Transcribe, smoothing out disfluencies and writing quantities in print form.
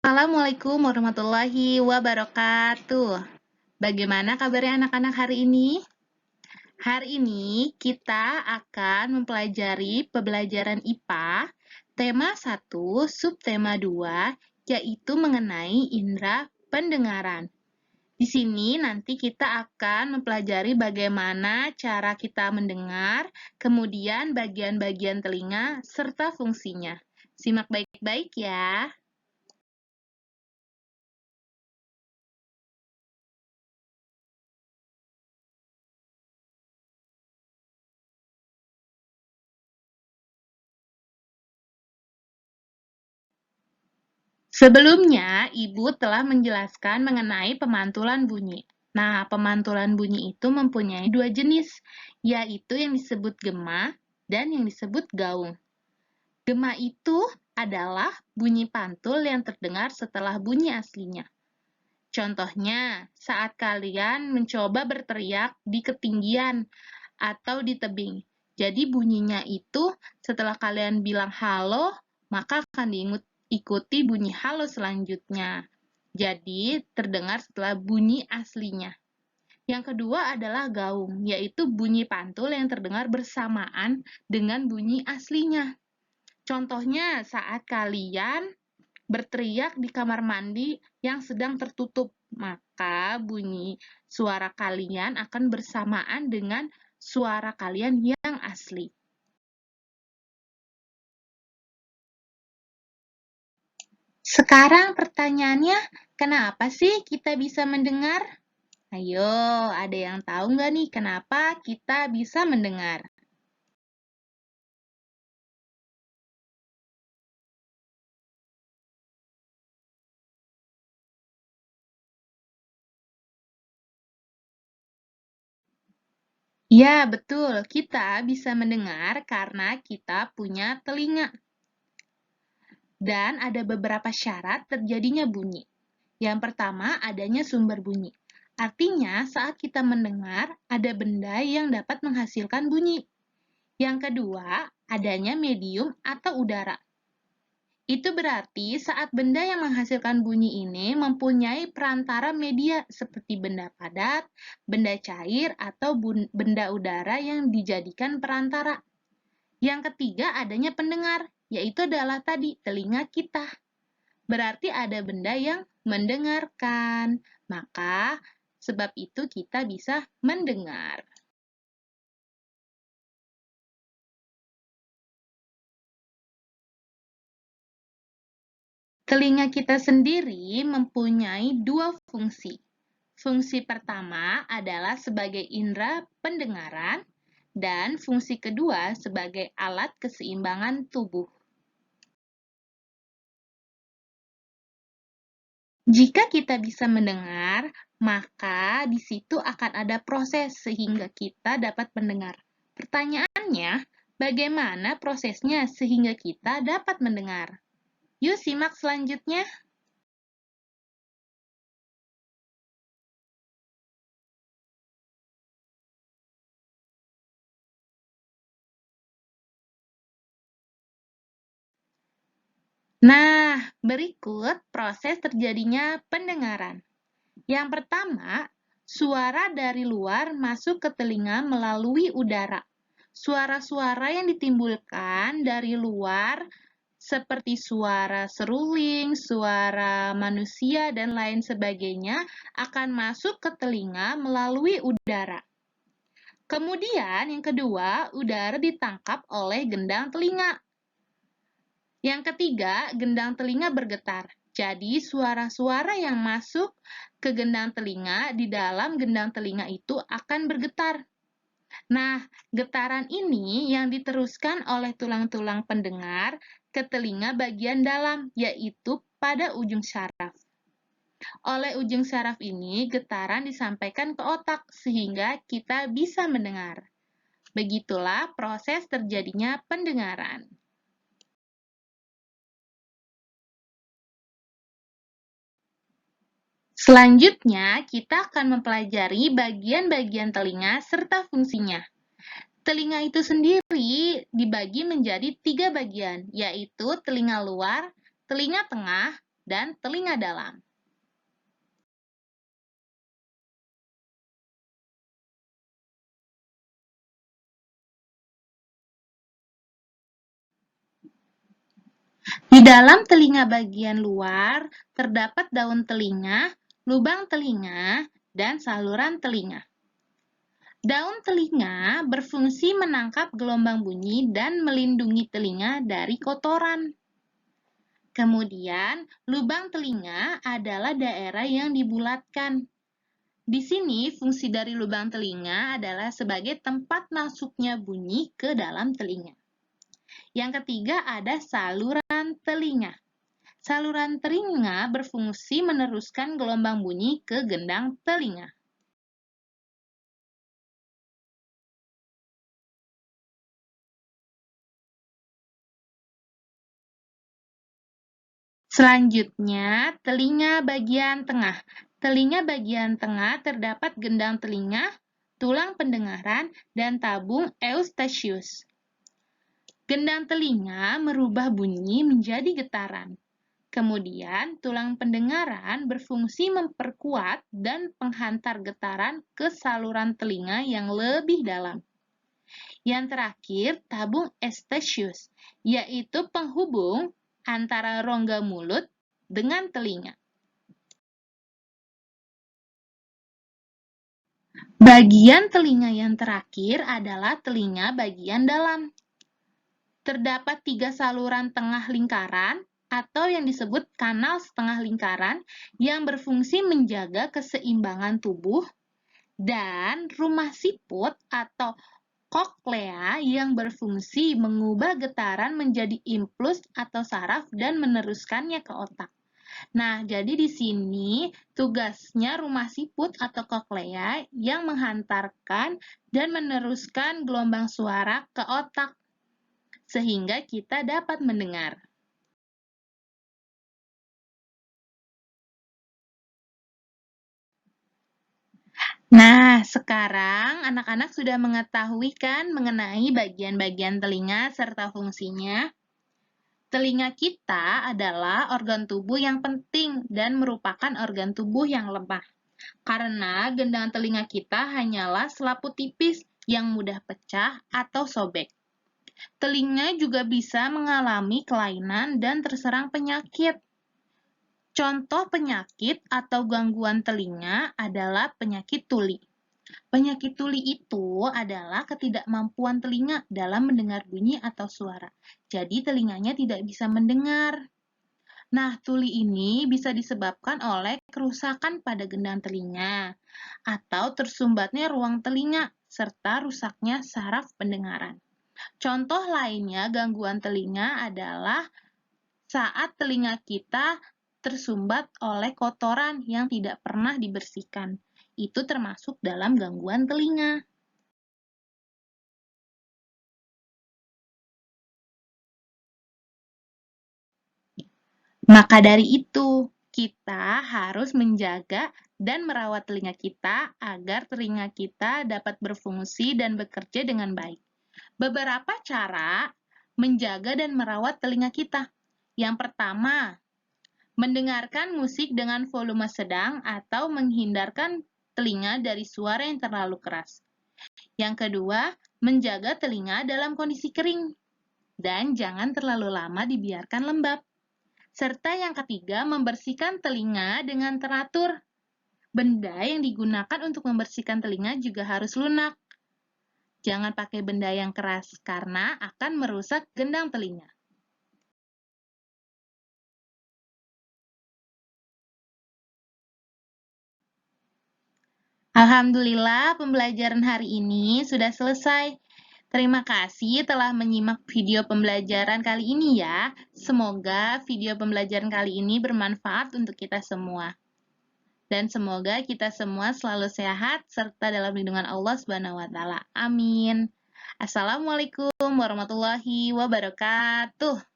Assalamualaikum warahmatullahi wabarakatuh. Bagaimana kabarnya anak-anak hari ini? Hari ini kita akan mempelajari pembelajaran IPA, tema 1, subtema 2, yaitu mengenai indera pendengaran. Di sini nanti kita akan mempelajari bagaimana cara kita mendengar, kemudian bagian-bagian telinga, serta fungsinya. Simak baik-baik ya. Sebelumnya, Ibu telah menjelaskan mengenai pemantulan bunyi. Nah, pemantulan bunyi itu mempunyai dua jenis, yaitu yang disebut gema dan yang disebut gaung. Gema itu adalah bunyi pantul yang terdengar setelah bunyi aslinya. Contohnya, saat kalian mencoba berteriak di ketinggian atau di tebing. Jadi bunyinya itu setelah kalian bilang halo, maka akan diikuti bunyi halo selanjutnya. Jadi terdengar setelah bunyi aslinya. Yang kedua adalah gaung, yaitu bunyi pantul yang terdengar bersamaan dengan bunyi aslinya. Contohnya saat kalian berteriak di kamar mandi yang sedang tertutup, maka bunyi suara kalian akan bersamaan dengan suara kalian yang asli. Sekarang pertanyaannya, kenapa sih kita bisa mendengar? Ayo, ada yang tahu nggak nih kenapa kita bisa mendengar? Ya, betul. Kita bisa mendengar karena kita punya telinga. Dan ada beberapa syarat terjadinya bunyi. Yang pertama, adanya sumber bunyi. Artinya, saat kita mendengar, ada benda yang dapat menghasilkan bunyi. Yang kedua, adanya medium atau udara. Itu berarti saat benda yang menghasilkan bunyi ini mempunyai perantara media seperti benda padat, benda cair, atau benda udara yang dijadikan perantara. Yang ketiga, adanya pendengar, yaitu adalah tadi telinga kita. Berarti ada benda yang mendengarkan. Maka, sebab itu kita bisa mendengar. Telinga kita sendiri mempunyai dua fungsi. Fungsi pertama adalah sebagai indera pendengaran, dan fungsi kedua sebagai alat keseimbangan tubuh. Jika kita bisa mendengar, maka di situ akan ada proses sehingga kita dapat mendengar. Pertanyaannya, bagaimana prosesnya sehingga kita dapat mendengar? Yuk simak selanjutnya. Nah, berikut proses terjadinya pendengaran. Yang pertama, suara dari luar masuk ke telinga melalui udara. Suara-suara yang ditimbulkan dari luar seperti suara seruling, suara manusia, dan lain sebagainya akan masuk ke telinga melalui udara. Kemudian yang kedua, udara ditangkap oleh gendang telinga. Yang ketiga, gendang telinga bergetar. Jadi, suara-suara yang masuk ke gendang telinga di dalam gendang telinga itu akan bergetar. Nah, getaran ini yang diteruskan oleh tulang-tulang pendengar ke telinga bagian dalam, yaitu pada ujung syaraf. Oleh ujung syaraf ini, getaran disampaikan ke otak sehingga kita bisa mendengar. Begitulah proses terjadinya pendengaran. Selanjutnya, kita akan mempelajari bagian-bagian telinga serta fungsinya. Telinga itu sendiri dibagi menjadi 3 bagian, yaitu telinga luar, telinga tengah, dan telinga dalam. Di dalam telinga bagian luar terdapat daun telinga, lubang telinga, dan saluran telinga. Daun telinga berfungsi menangkap gelombang bunyi dan melindungi telinga dari kotoran. Kemudian, lubang telinga adalah daerah yang dibulatkan. Di sini, fungsi dari lubang telinga adalah sebagai tempat masuknya bunyi ke dalam telinga. Yang ketiga ada saluran telinga. Saluran telinga berfungsi meneruskan gelombang bunyi ke gendang telinga. Selanjutnya, telinga bagian tengah. Telinga bagian tengah terdapat gendang telinga, tulang pendengaran, dan tabung eustachius. Gendang telinga merubah bunyi menjadi getaran. Kemudian, tulang pendengaran berfungsi memperkuat dan menghantar getaran ke saluran telinga yang lebih dalam. Yang terakhir, tabung eustachius, yaitu penghubung antara rongga mulut dengan telinga. Bagian telinga yang terakhir adalah telinga bagian dalam. Terdapat 3 saluran tengah lingkaran atau yang disebut kanal setengah lingkaran yang berfungsi menjaga keseimbangan tubuh dan rumah siput atau koklea yang berfungsi mengubah getaran menjadi impuls atau saraf dan meneruskannya ke otak. Nah, jadi di sini tugasnya rumah siput atau koklea yang menghantarkan dan meneruskan gelombang suara ke otak sehingga kita dapat mendengar. Nah, sekarang anak-anak sudah mengetahui kan mengenai bagian-bagian telinga serta fungsinya? Telinga kita adalah organ tubuh yang penting dan merupakan organ tubuh yang lemah. Karena gendang telinga kita hanyalah selaput tipis yang mudah pecah atau sobek. Telinga juga bisa mengalami kelainan dan terserang penyakit. Contoh penyakit atau gangguan telinga adalah penyakit tuli. Penyakit tuli itu adalah ketidakmampuan telinga dalam mendengar bunyi atau suara. Jadi telinganya tidak bisa mendengar. Nah, tuli ini bisa disebabkan oleh kerusakan pada gendang telinga atau tersumbatnya ruang telinga serta rusaknya saraf pendengaran. Contoh lainnya gangguan telinga adalah saat telinga kita tersumbat oleh kotoran yang tidak pernah dibersihkan. Itu termasuk dalam gangguan telinga. Maka dari itu, kita harus menjaga dan merawat telinga kita agar telinga kita dapat berfungsi dan bekerja dengan baik. Beberapa cara menjaga dan merawat telinga kita. Yang pertama, mendengarkan musik dengan volume sedang atau menghindarkan telinga dari suara yang terlalu keras. Yang kedua, menjaga telinga dalam kondisi kering dan jangan terlalu lama dibiarkan lembab. Serta yang ketiga, membersihkan telinga dengan teratur. Benda yang digunakan untuk membersihkan telinga juga harus lunak. Jangan pakai benda yang keras karena akan merusak gendang telinga. Alhamdulillah, pembelajaran hari ini sudah selesai. Terima kasih telah menyimak video pembelajaran kali ini ya. Semoga video pembelajaran kali ini bermanfaat untuk kita semua. Dan semoga kita semua selalu sehat serta dalam lindungan Allah Subhanahu wa taala. Amin. Assalamualaikum warahmatullahi wabarakatuh.